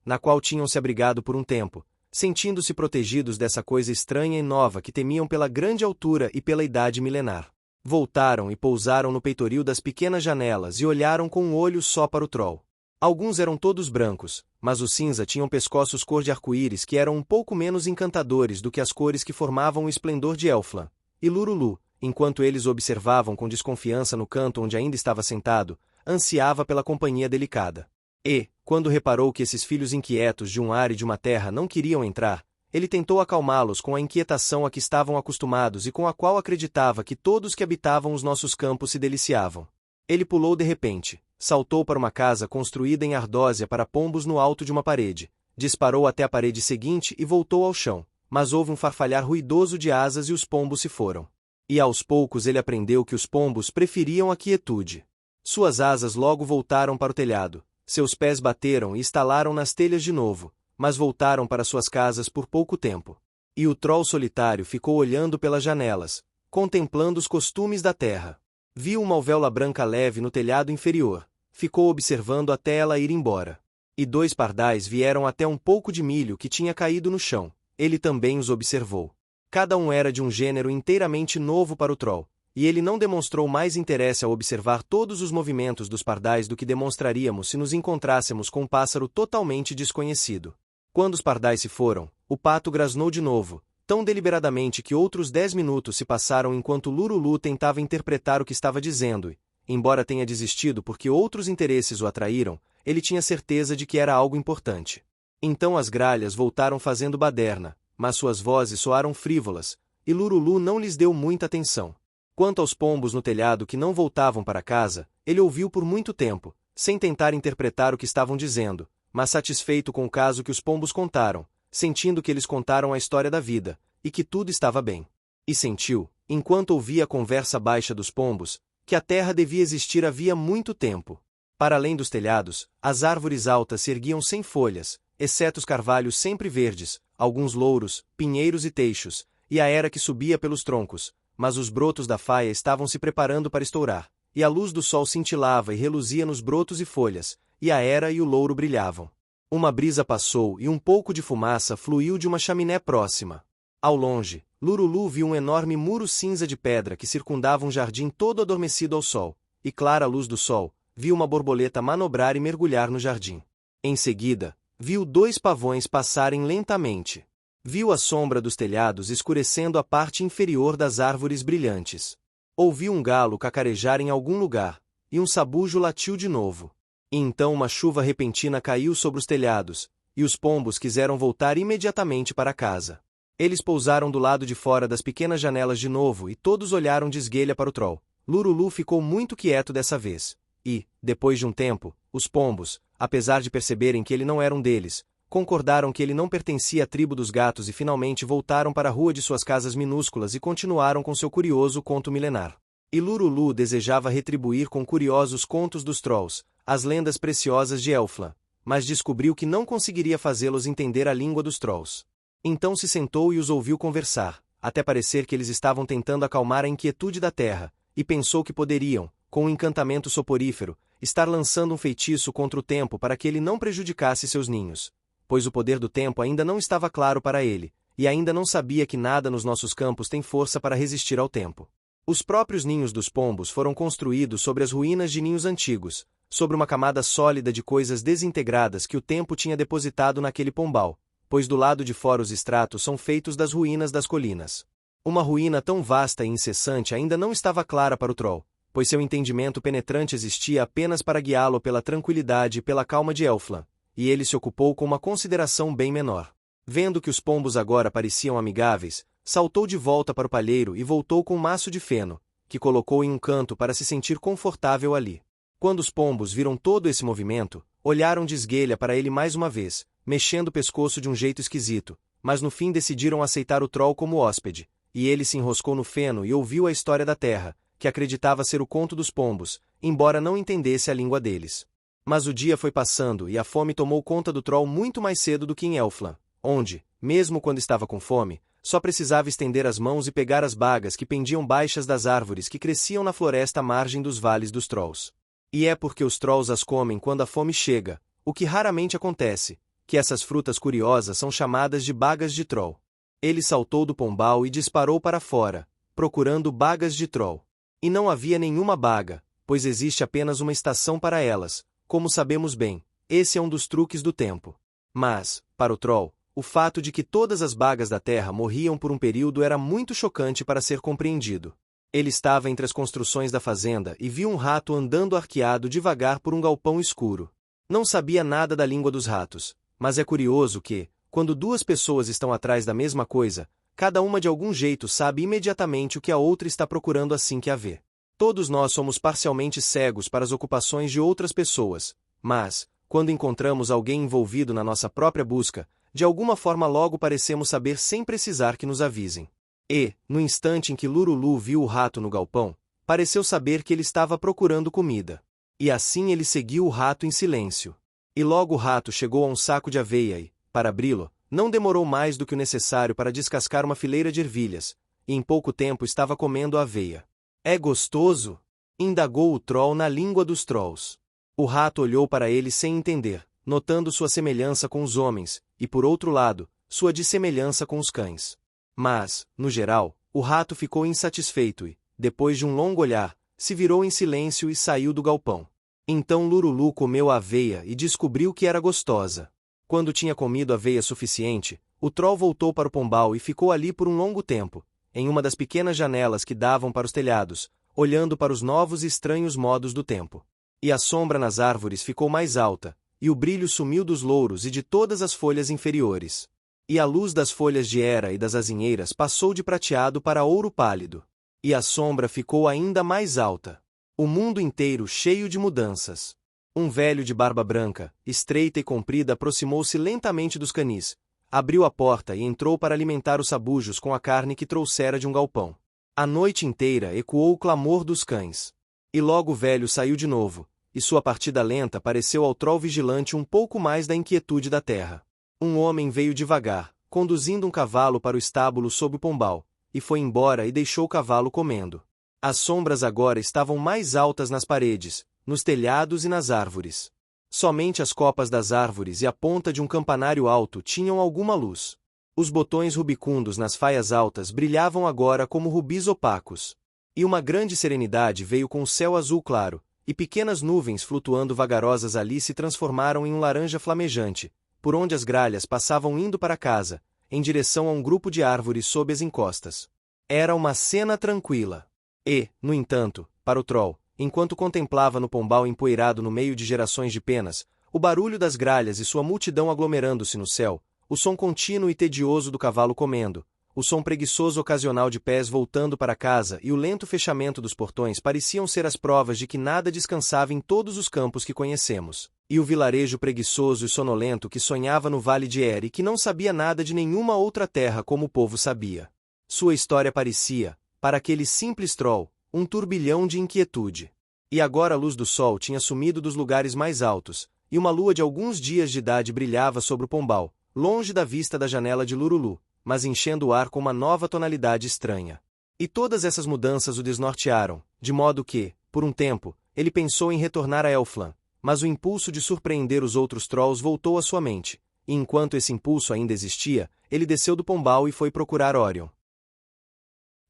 na qual tinham se abrigado por um tempo, sentindo-se protegidos dessa coisa estranha e nova que temiam pela grande altura e pela idade milenar. Voltaram e pousaram no peitoril das pequenas janelas e olharam com um olho só para o troll. Alguns eram todos brancos, mas os cinza tinham pescoços cor de arco-íris que eram um pouco menos encantadores do que as cores que formavam o esplendor de Elfland. E Luru-Lu, enquanto eles o observavam com desconfiança no canto onde ainda estava sentado, ansiava pela companhia delicada. E, quando reparou que esses filhos inquietos de um ar e de uma terra não queriam entrar, ele tentou acalmá-los com a inquietação a que estavam acostumados e com a qual acreditava que todos que habitavam os nossos campos se deliciavam. Ele pulou de repente, saltou para uma casa construída em ardósia para pombos no alto de uma parede, disparou até a parede seguinte e voltou ao chão, mas houve um farfalhar ruidoso de asas e os pombos se foram. E aos poucos ele aprendeu que os pombos preferiam a quietude. Suas asas logo voltaram para o telhado, seus pés bateram e estalaram nas telhas de novo, mas voltaram para suas casas por pouco tempo. E o troll solitário ficou olhando pelas janelas, contemplando os costumes da terra. Viu uma alvéola branca leve no telhado inferior, ficou observando até ela ir embora. E 2 pardais vieram até um pouco de milho que tinha caído no chão. Ele também os observou. Cada um era de um gênero inteiramente novo para o troll, e ele não demonstrou mais interesse ao observar todos os movimentos dos pardais do que demonstraríamos se nos encontrássemos com um pássaro totalmente desconhecido. Quando os pardais se foram, o pato grasnou de novo, tão deliberadamente que outros 10 minutos se passaram enquanto Luru-Lu tentava interpretar o que estava dizendo e, embora tenha desistido porque outros interesses o atraíram, ele tinha certeza de que era algo importante. Então as gralhas voltaram fazendo baderna, mas suas vozes soaram frívolas, e Luru-Lu não lhes deu muita atenção. Quanto aos pombos no telhado que não voltavam para casa, ele ouviu por muito tempo, sem tentar interpretar o que estavam dizendo, mas satisfeito com o caso que os pombos contaram, sentindo que eles contaram a história da vida, e que tudo estava bem. E sentiu, enquanto ouvia a conversa baixa dos pombos, que a terra devia existir havia muito tempo. Para além dos telhados, as árvores altas se erguiam sem folhas, exceto os carvalhos sempre verdes, alguns louros, pinheiros e teixos, e a era que subia pelos troncos, mas os brotos da faia estavam se preparando para estourar, e a luz do sol cintilava e reluzia nos brotos e folhas, e a era e o louro brilhavam. Uma brisa passou e um pouco de fumaça fluiu de uma chaminé próxima. Ao longe, Lurulu viu um enorme muro cinza de pedra que circundava um jardim todo adormecido ao sol, e clara a luz do sol, viu uma borboleta manobrar e mergulhar no jardim. Em seguida, viu 2 pavões passarem lentamente. Viu a sombra dos telhados escurecendo a parte inferior das árvores brilhantes. Ouviu um galo cacarejar em algum lugar, e um sabujo latiu de novo. E então uma chuva repentina caiu sobre os telhados, e os pombos quiseram voltar imediatamente para casa. Eles pousaram do lado de fora das pequenas janelas de novo e todos olharam de esguelha para o troll. Lurulu ficou muito quieto dessa vez. E, depois de um tempo, os pombos, apesar de perceberem que ele não era um deles, concordaram que ele não pertencia à tribo dos gatos e finalmente voltaram para a rua de suas casas minúsculas e continuaram com seu curioso conto milenar. E Lurulu desejava retribuir com curiosos contos dos trolls, as lendas preciosas de Elfland, mas descobriu que não conseguiria fazê-los entender a língua dos trolls. Então se sentou e os ouviu conversar, até parecer que eles estavam tentando acalmar a inquietude da terra, e pensou que poderiam, com um encantamento soporífero, estar lançando um feitiço contra o tempo para que ele não prejudicasse seus ninhos, pois o poder do tempo ainda não estava claro para ele, e ainda não sabia que nada nos nossos campos tem força para resistir ao tempo. Os próprios ninhos dos pombos foram construídos sobre as ruínas de ninhos antigos, sobre uma camada sólida de coisas desintegradas que o tempo tinha depositado naquele pombal, pois do lado de fora os estratos são feitos das ruínas das colinas. Uma ruína tão vasta e incessante ainda não estava clara para o troll, pois seu entendimento penetrante existia apenas para guiá-lo pela tranquilidade e pela calma de Elfland, e ele se ocupou com uma consideração bem menor. Vendo que os pombos agora pareciam amigáveis, saltou de volta para o palheiro e voltou com um maço de feno, que colocou em um canto para se sentir confortável ali. Quando os pombos viram todo esse movimento, olharam de esguelha para ele mais uma vez, mexendo o pescoço de um jeito esquisito, mas no fim decidiram aceitar o troll como hóspede, e ele se enroscou no feno e ouviu a história da terra, que acreditava ser o conto dos pombos, embora não entendesse a língua deles. Mas o dia foi passando e a fome tomou conta do troll muito mais cedo do que em Elfland, onde, mesmo quando estava com fome, só precisava estender as mãos e pegar as bagas que pendiam baixas das árvores que cresciam na floresta à margem dos vales dos trolls. E é porque os trolls as comem quando a fome chega, o que raramente acontece, que essas frutas curiosas são chamadas de bagas de troll. Ele saltou do pombal e disparou para fora, procurando bagas de troll. E não havia nenhuma baga, pois existe apenas uma estação para elas, como sabemos bem, esse é um dos truques do tempo. Mas, para o troll, o fato de que todas as bagas da terra morriam por um período era muito chocante para ser compreendido. Ele estava entre as construções da fazenda e viu um rato andando arqueado devagar por um galpão escuro. Não sabia nada da língua dos ratos, mas é curioso que, quando 2 pessoas estão atrás da mesma coisa, cada uma de algum jeito sabe imediatamente o que a outra está procurando assim que a vê. Todos nós somos parcialmente cegos para as ocupações de outras pessoas, mas, quando encontramos alguém envolvido na nossa própria busca, de alguma forma logo parecemos saber sem precisar que nos avisem. E, no instante em que Lurulu viu o rato no galpão, pareceu saber que ele estava procurando comida. E assim ele seguiu o rato em silêncio. E logo o rato chegou a um saco de aveia e, para abri-lo, não demorou mais do que o necessário para descascar uma fileira de ervilhas, e em pouco tempo estava comendo a aveia. É gostoso? Indagou o troll na língua dos trolls. O rato olhou para ele sem entender, notando sua semelhança com os homens, e por outro lado, sua dissemelhança com os cães. Mas, no geral, o rato ficou insatisfeito e, depois de um longo olhar, se virou em silêncio e saiu do galpão. Então Lurulu comeu a aveia e descobriu que era gostosa. Quando tinha comido aveia suficiente, o troll voltou para o pombal e ficou ali por um longo tempo, em uma das pequenas janelas que davam para os telhados, olhando para os novos e estranhos modos do tempo. E a sombra nas árvores ficou mais alta, e o brilho sumiu dos louros e de todas as folhas inferiores. E a luz das folhas de era e das azinheiras passou de prateado para ouro pálido. E a sombra ficou ainda mais alta. O mundo inteiro cheio de mudanças. Um velho de barba branca, estreita e comprida, aproximou-se lentamente dos canis, abriu a porta e entrou para alimentar os sabujos com a carne que trouxera de um galpão. A noite inteira ecoou o clamor dos cães. E logo o velho saiu de novo, e sua partida lenta pareceu ao troll vigilante um pouco mais da inquietude da terra. Um homem veio devagar, conduzindo um cavalo para o estábulo sob o pombal, e foi embora e deixou o cavalo comendo. As sombras agora estavam mais altas nas paredes, nos telhados e nas árvores. Somente as copas das árvores e a ponta de um campanário alto tinham alguma luz. Os botões rubicundos nas faias altas brilhavam agora como rubis opacos. E uma grande serenidade veio com o céu azul claro, e pequenas nuvens flutuando vagarosas ali se transformaram em um laranja flamejante, por onde as gralhas passavam indo para casa, em direção a um grupo de árvores sob as encostas. Era uma cena tranquila. E, no entanto, para o Troll, enquanto contemplava no pombal empoeirado no meio de gerações de penas, o barulho das gralhas e sua multidão aglomerando-se no céu, o som contínuo e tedioso do cavalo comendo, o som preguiçoso ocasional de pés voltando para casa e o lento fechamento dos portões pareciam ser as provas de que nada descansava em todos os campos que conhecemos. E o vilarejo preguiçoso e sonolento que sonhava no Vale de Er e que não sabia nada de nenhuma outra terra como o povo sabia. Sua história parecia, para aquele simples Troll, um turbilhão de inquietude. E agora a luz do sol tinha sumido dos lugares mais altos, e uma lua de alguns dias de idade brilhava sobre o pombal, longe da vista da janela de Lurulu, mas enchendo o ar com uma nova tonalidade estranha. E todas essas mudanças o desnortearam, de modo que, por um tempo, ele pensou em retornar a Elfland, mas o impulso de surpreender os outros Trolls voltou à sua mente, e enquanto esse impulso ainda existia, ele desceu do pombal e foi procurar Orion.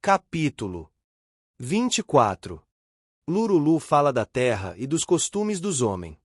Capítulo 24. Lurulu fala da terra e dos costumes dos homens.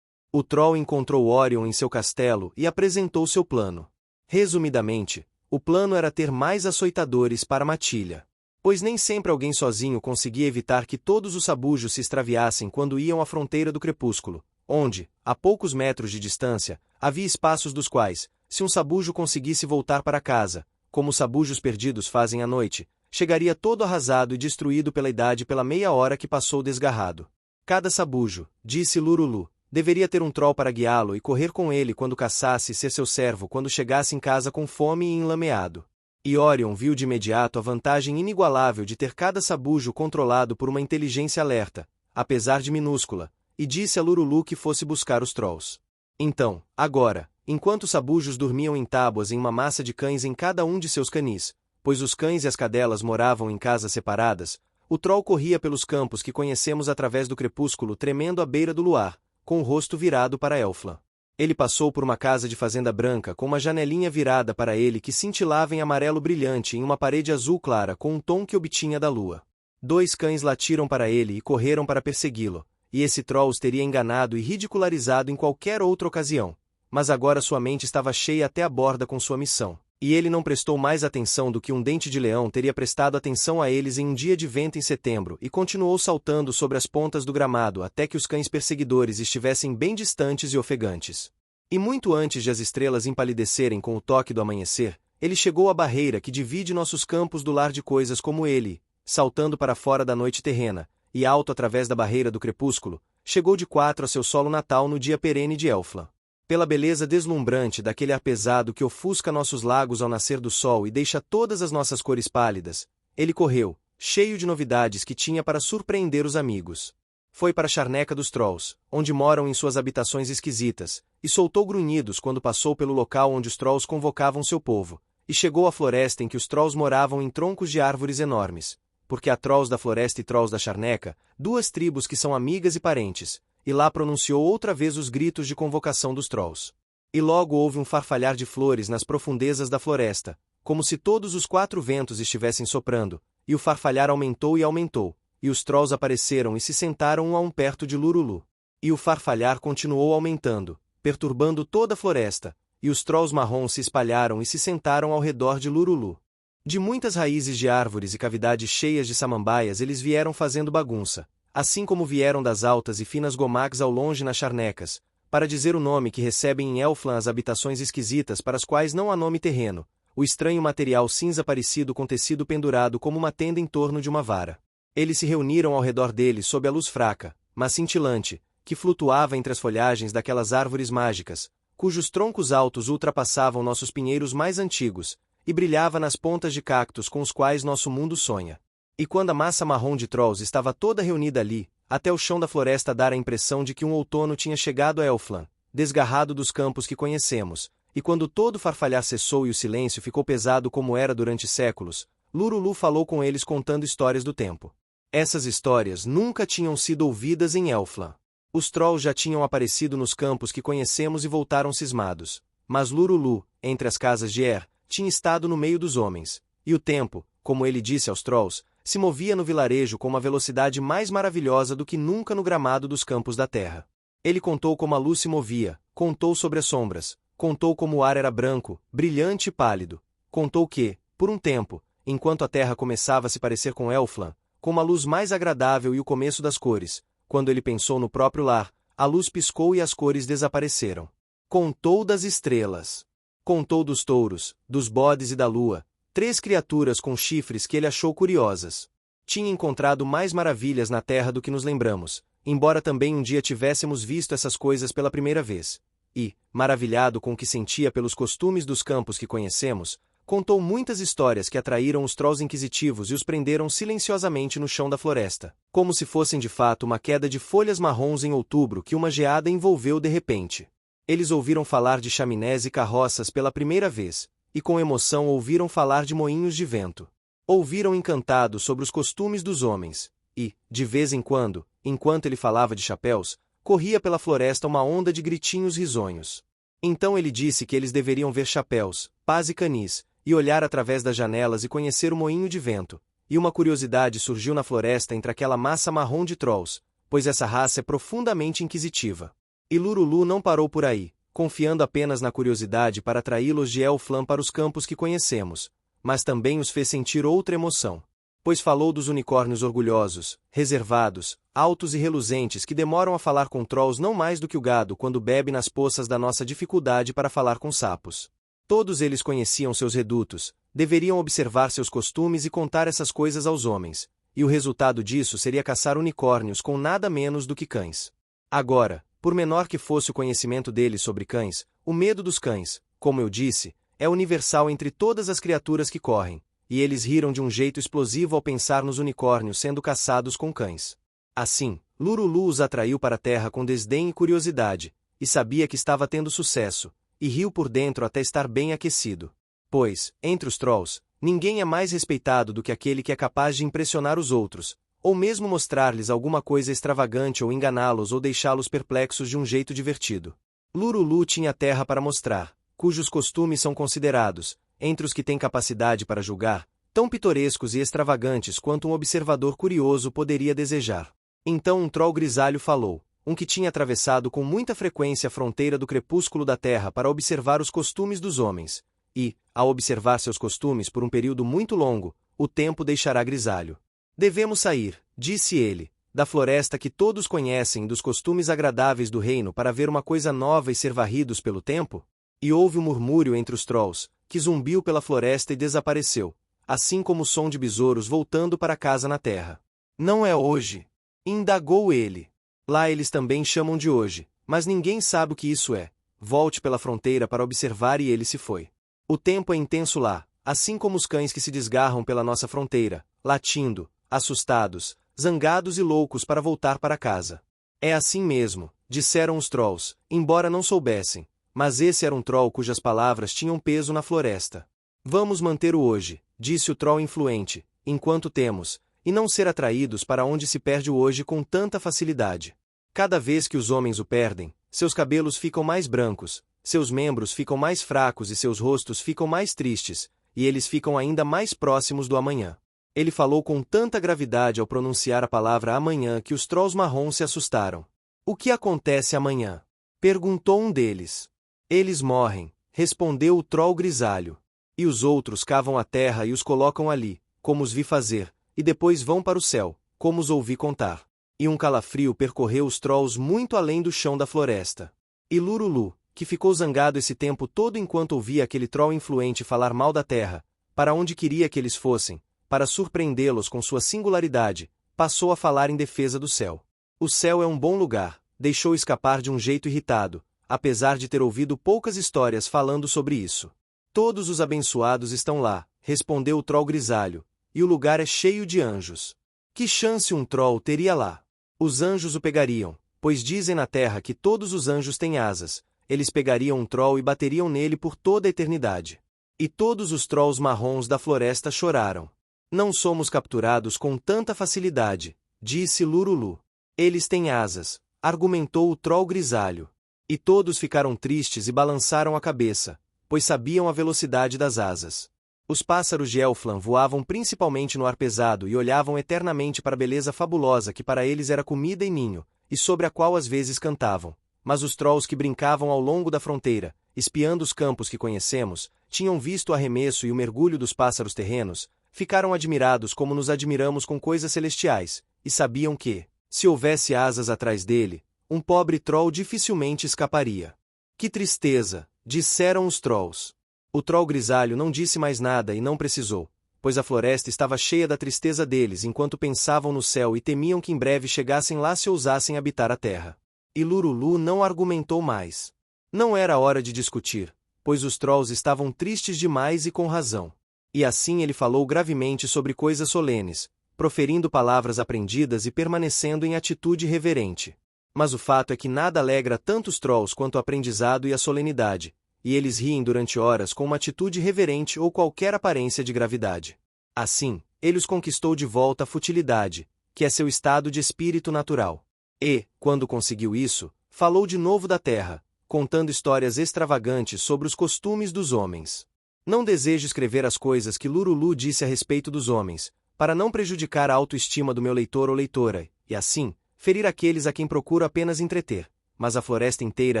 O Troll encontrou Orion em seu castelo e apresentou seu plano. Resumidamente, o plano era ter mais açoitadores para Matilha. Pois nem sempre alguém sozinho conseguia evitar que todos os sabujos se extraviassem quando iam à fronteira do crepúsculo, onde, a poucos metros de distância, havia espaços dos quais, se um sabujo conseguisse voltar para casa, como os sabujos perdidos fazem à noite, chegaria todo arrasado e destruído pela idade pela meia hora que passou desgarrado. Cada sabujo, disse Lurulu, deveria ter um Troll para guiá-lo e correr com ele quando caçasse e ser seu servo quando chegasse em casa com fome e enlameado. E Orion viu de imediato a vantagem inigualável de ter cada sabujo controlado por uma inteligência alerta, apesar de minúscula, e disse a Lurulu que fosse buscar os Trolls. Então, agora, enquanto os sabujos dormiam em tábuas em uma massa de cães em cada um de seus canis, pois os cães e as cadelas moravam em casas separadas, o Troll corria pelos campos que conhecemos através do crepúsculo tremendo à beira do luar, com o rosto virado para Elfland. Ele passou por uma casa de fazenda branca com uma janelinha virada para ele que cintilava em amarelo brilhante em uma parede azul clara com um tom que obtinha da lua. 2 cães latiram para ele e correram para persegui-lo, e esse Troll os teria enganado e ridicularizado em qualquer outra ocasião, mas agora sua mente estava cheia até a borda com sua missão, e ele não prestou mais atenção do que um dente de leão teria prestado atenção a eles em um dia de vento em setembro e continuou saltando sobre as pontas do gramado até que os cães perseguidores estivessem bem distantes e ofegantes. E muito antes de as estrelas empalidecerem com o toque do amanhecer, ele chegou à barreira que divide nossos campos do lar de coisas como ele, saltando para fora da noite terrena, e alto através da barreira do crepúsculo, chegou de 4 a seu solo natal no dia perene de Elfland. Pela beleza deslumbrante daquele ar pesado que ofusca nossos lagos ao nascer do sol e deixa todas as nossas cores pálidas, ele correu, cheio de novidades que tinha para surpreender os amigos. Foi para a charneca dos Trolls, onde moram em suas habitações esquisitas, e soltou grunhidos quando passou pelo local onde os Trolls convocavam seu povo, e chegou à floresta em que os Trolls moravam em troncos de árvores enormes, porque há Trolls da floresta e Trolls da charneca, 2 tribos que são amigas e parentes, e lá pronunciou outra vez os gritos de convocação dos Trolls. E logo houve um farfalhar de flores nas profundezas da floresta, como se todos os 4 ventos estivessem soprando, e o farfalhar aumentou e aumentou, e os Trolls apareceram e se sentaram um a um perto de Lurulu. E o farfalhar continuou aumentando, perturbando toda a floresta, e os Trolls marrons se espalharam e se sentaram ao redor de Lurulu. De muitas raízes de árvores e cavidades cheias de samambaias eles vieram fazendo bagunça, assim como vieram das altas e finas gomags ao longe nas charnecas, para dizer o nome que recebem em Elfland as habitações esquisitas para as quais não há nome terreno, o estranho material cinza parecido com tecido pendurado como uma tenda em torno de uma vara. Eles se reuniram ao redor dele sob a luz fraca, mas cintilante, que flutuava entre as folhagens daquelas árvores mágicas, cujos troncos altos ultrapassavam nossos pinheiros mais antigos, e brilhava nas pontas de cactos com os quais nosso mundo sonha. E quando a massa marrom de Trolls estava toda reunida ali, até o chão da floresta dara a impressão de que um outono tinha chegado a Elfland, desgarrado dos campos que conhecemos, E quando todo o farfalhar cessou e o silêncio ficou pesado como era durante séculos, Lurulu falou com eles contando histórias do tempo. Essas histórias nunca tinham sido ouvidas em Elfland. Os Trolls já tinham aparecido nos campos que conhecemos e voltaram cismados. Mas Lurulu, entre as casas de Er, tinha estado no meio dos homens. E o tempo, como ele disse aos Trolls, se movia no vilarejo com uma velocidade mais maravilhosa do que nunca no gramado dos campos da terra. Ele contou como a luz se movia, contou sobre as sombras, contou como o ar era branco, brilhante e pálido. Contou que, por um tempo, enquanto a terra começava a se parecer com Elfland, com uma luz mais agradável e o começo das cores, quando ele pensou no próprio lar, a luz piscou e as cores desapareceram. Contou das estrelas. Contou dos touros, dos bodes e da lua, 3 criaturas com chifres que ele achou curiosas. Tinha encontrado mais maravilhas na terra do que nos lembramos, embora também um dia tivéssemos visto essas coisas pela primeira vez. E, maravilhado com o que sentia pelos costumes dos campos que conhecemos, contou muitas histórias que atraíram os Trolls inquisitivos e os prenderam silenciosamente no chão da floresta, como se fossem de fato uma queda de folhas marrons em outubro que uma geada envolveu de repente. Eles ouviram falar de chaminés e carroças pela primeira vez, e com emoção ouviram falar de moinhos de vento. Ouviram encantados sobre os costumes dos homens, e, de vez em quando, enquanto ele falava de chapéus, corria pela floresta uma onda de gritinhos risonhos. Então ele disse que eles deveriam ver chapéus, pás e canis, e olhar através das janelas e conhecer o moinho de vento, e uma curiosidade surgiu na floresta entre aquela massa marrom de Trolls, pois essa raça é profundamente inquisitiva. E Lurulu não parou por aí, confiando apenas na curiosidade para atraí-los de Elfland para os campos que conhecemos, mas também os fez sentir outra emoção. Pois falou dos unicórnios orgulhosos, reservados, altos e reluzentes que demoram a falar com Trolls não mais do que o gado quando bebe nas poças da nossa dificuldade para falar com sapos. Todos eles conheciam seus redutos, deveriam observar seus costumes e contar essas coisas aos homens, e o resultado disso seria caçar unicórnios com nada menos do que cães. Agora, por menor que fosse o conhecimento deles sobre cães, o medo dos cães, como eu disse, é universal entre todas as criaturas que correm, e eles riram de um jeito explosivo ao pensar nos unicórnios sendo caçados com cães. Assim, Lurulu os atraiu para a terra com desdém e curiosidade, e sabia que estava tendo sucesso, e riu por dentro até estar bem aquecido. Pois, entre os Trolls, ninguém é mais respeitado do que aquele que é capaz de impressionar os outros, ou mesmo mostrar-lhes alguma coisa extravagante ou enganá-los ou deixá-los perplexos de um jeito divertido. Lurulu tinha terra para mostrar, cujos costumes são considerados, entre os que têm capacidade para julgar, tão pitorescos e extravagantes quanto um observador curioso poderia desejar. Então um Troll grisalho falou, um que tinha atravessado com muita frequência a fronteira do crepúsculo da terra para observar os costumes dos homens, e, ao observar seus costumes por um período muito longo, o tempo deixará grisalho. Devemos sair, disse ele, da floresta que todos conhecem dos costumes agradáveis do reino para ver uma coisa nova e ser varridos pelo tempo? E houve um murmúrio entre os Trolls, que zumbiu pela floresta e desapareceu, assim como o som de besouros voltando para casa na terra. Não é hoje, indagou ele. Lá eles também chamam de hoje, mas ninguém sabe o que isso é. Volte pela fronteira para observar e ele se foi. O tempo é intenso lá, assim como os cães que se desgarram pela nossa fronteira, latindo, assustados, zangados e loucos para voltar para casa. É assim mesmo, disseram os Trolls, embora não soubessem, mas esse era um Troll cujas palavras tinham peso na floresta. Vamos manter o hoje, disse o Troll influente, enquanto temos, e não ser atraídos para onde se perde o hoje com tanta facilidade. Cada vez que os homens o perdem, seus cabelos ficam mais brancos, seus membros ficam mais fracos e seus rostos ficam mais tristes, e eles ficam ainda mais próximos do amanhã. Ele falou com tanta gravidade ao pronunciar a palavra amanhã que os Trolls marrons se assustaram. O que acontece amanhã? Perguntou um deles. Eles morrem, respondeu o Troll grisalho. E os outros cavam a terra e os colocam ali, como os vi fazer, e depois vão para o céu, como os ouvi contar. E um calafrio percorreu os Trolls muito além do chão da floresta. E Lurulu, que ficou zangado esse tempo todo enquanto ouvia aquele Troll influente falar mal da terra, para onde queria que eles fossem, para surpreendê-los com sua singularidade, passou a falar em defesa do céu. O céu é um bom lugar, deixou escapar de um jeito irritado, apesar de ter ouvido poucas histórias falando sobre isso. Todos os abençoados estão lá, respondeu o Troll grisalho, e o lugar é cheio de anjos. Que chance um Troll teria lá? Os anjos o pegariam, pois dizem na terra que todos os anjos têm asas, eles pegariam um troll e bateriam nele por toda a eternidade. E todos os trolls marrons da floresta choraram. Não somos capturados com tanta facilidade, disse Lurulu. Eles têm asas, argumentou o troll grisalho. E todos ficaram tristes e balançaram a cabeça, pois sabiam a velocidade das asas. Os pássaros de Elfland voavam principalmente no ar pesado e olhavam eternamente para a beleza fabulosa que para eles era comida e ninho, e sobre a qual às vezes cantavam. Mas os trolls que brincavam ao longo da fronteira, espiando os campos que conhecemos, tinham visto o arremesso e o mergulho dos pássaros terrenos, ficaram admirados como nos admiramos com coisas celestiais, e sabiam que, se houvesse asas atrás dele, um pobre troll dificilmente escaparia. Que tristeza, disseram os trolls. O troll grisalho não disse mais nada e não precisou, pois a floresta estava cheia da tristeza deles enquanto pensavam no céu e temiam que em breve chegassem lá se ousassem habitar a terra. E Lurulu não argumentou mais. Não era hora de discutir, pois os trolls estavam tristes demais e com razão. E assim ele falou gravemente sobre coisas solenes, proferindo palavras aprendidas e permanecendo em atitude reverente. Mas o fato é que nada alegra tanto os trolls quanto o aprendizado e a solenidade, e eles riem durante horas com uma atitude reverente ou qualquer aparência de gravidade. Assim, ele os conquistou de volta à futilidade, que é seu estado de espírito natural. E, quando conseguiu isso, falou de novo da terra, contando histórias extravagantes sobre os costumes dos homens. Não desejo escrever as coisas que Lurulu disse a respeito dos homens, para não prejudicar a autoestima do meu leitor ou leitora, e assim, ferir aqueles a quem procuro apenas entreter, mas a floresta inteira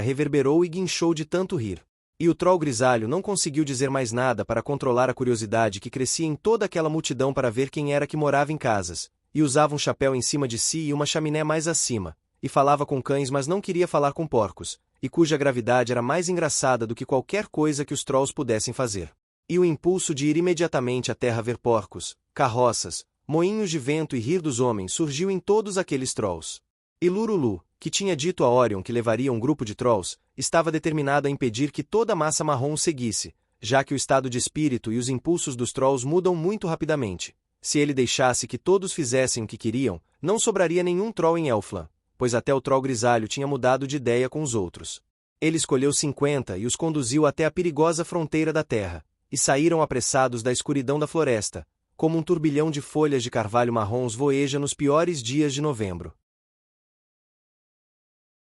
reverberou e guinchou de tanto rir. E o troll grisalho não conseguiu dizer mais nada para controlar a curiosidade que crescia em toda aquela multidão para ver quem era que morava em casas, e usava um chapéu em cima de si e uma chaminé mais acima, e falava com cães mas não queria falar com porcos, e cuja gravidade era mais engraçada do que qualquer coisa que os trolls pudessem fazer. E o impulso de ir imediatamente à terra ver porcos, carroças, moinhos de vento e rir dos homens surgiu em todos aqueles trolls. E Lurulu, que tinha dito a Orion que levaria um grupo de trolls, estava determinado a impedir que toda a massa marrom o seguisse, já que o estado de espírito e os impulsos dos trolls mudam muito rapidamente. Se ele deixasse que todos fizessem o que queriam, não sobraria nenhum troll em Elfland, pois até o troll grisalho tinha mudado de ideia com os outros. Ele escolheu 50 e os conduziu até a perigosa fronteira da terra, e saíram apressados da escuridão da floresta, como um turbilhão de folhas de carvalho marrons voeja nos piores dias de novembro.